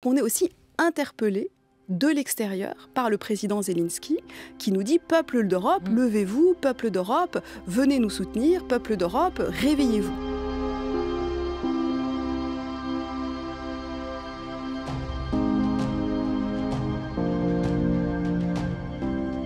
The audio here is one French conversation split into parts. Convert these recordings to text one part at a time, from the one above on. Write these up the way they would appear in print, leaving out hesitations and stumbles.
On est aussi interpellé de l'extérieur par le président Zelensky qui nous dit « Peuple d'Europe, levez-vous, peuple d'Europe, venez nous soutenir, peuple d'Europe, réveillez-vous ».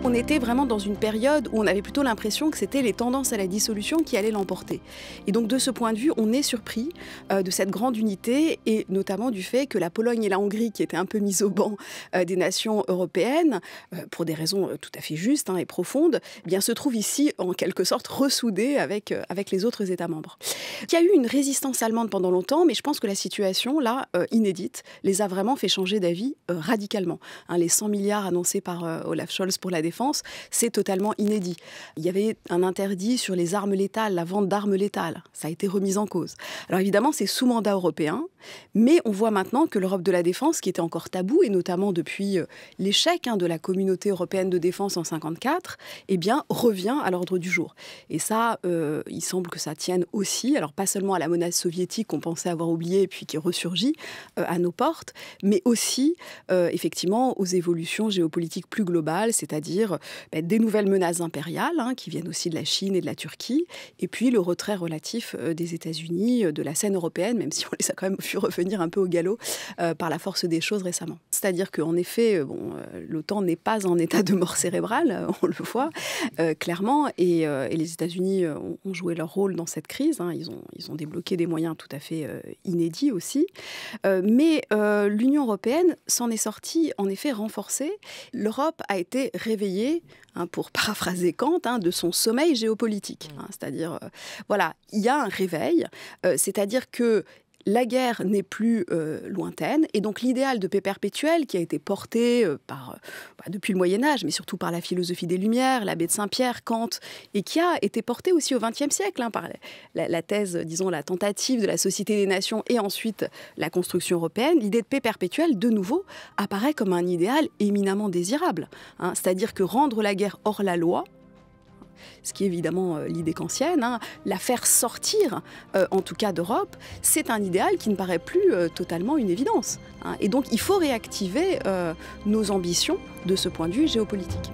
On était vraiment dans une période où on avait plutôt l'impression que c'était les tendances à la dissolution qui allaient l'emporter. Et donc de ce point de vue, on est surpris de cette grande unité et notamment du fait que la Pologne et la Hongrie, qui étaient un peu mises au banc des nations européennes, pour des raisons tout à fait justes et profondes, eh bien, se trouvent ici en quelque sorte ressoudées avec les autres États membres. Il y a eu une résistance allemande pendant longtemps, mais je pense que la situation, là, inédite, les a vraiment fait changer d'avis radicalement. Les 100 milliards annoncés par Olaf Scholz pour la défense, c'est totalement inédit. Il y avait un interdit sur les armes létales, la vente d'armes létales. Ça a été remis en cause. Alors évidemment, c'est sous mandat européen, mais on voit maintenant que l'Europe de la défense, qui était encore tabou, et notamment depuis l'échec de la communauté européenne de défense en 1954, eh bien, revient à l'ordre du jour. Et ça, il semble que ça tienne aussi, alors pas seulement à la menace soviétique qu'on pensait avoir oubliée, puis qui ressurgit à nos portes, mais aussi, effectivement, aux évolutions géopolitiques plus globales, c'est-à-dire des nouvelles menaces impériales qui viennent aussi de la Chine et de la Turquie, et puis le retrait relatif des États-Unis de la scène européenne, même si on les a quand même vu revenir un peu au galop par la force des choses récemment. C'est-à-dire qu'en effet, l'OTAN n'est pas en état de mort cérébrale, on le voit clairement, et les États-Unis ont joué leur rôle dans cette crise. Ils ont débloqué des moyens tout à fait inédits aussi. Mais l'Union européenne s'en est sortie en effet renforcée. L'Europe a été réveillée, pour paraphraser Kant, de son sommeil géopolitique. C'est-à-dire, voilà, il y a un réveil, c'est-à-dire que la guerre n'est plus lointaine, et donc l'idéal de paix perpétuelle qui a été porté depuis le Moyen-Âge, mais surtout par la philosophie des Lumières, l'abbé de Saint-Pierre, Kant, et qui a été porté aussi au XXe siècle, par la thèse, disons, la tentative de la Société des Nations et ensuite la construction européenne, l'idée de paix perpétuelle, de nouveau, apparaît comme un idéal éminemment désirable. C'est-à-dire que rendre la guerre hors la loi, ce qui est évidemment l'idée kantienne, la faire sortir, en tout cas d'Europe, c'est un idéal qui ne paraît plus totalement une évidence. Et donc il faut réactiver nos ambitions de ce point de vue géopolitique.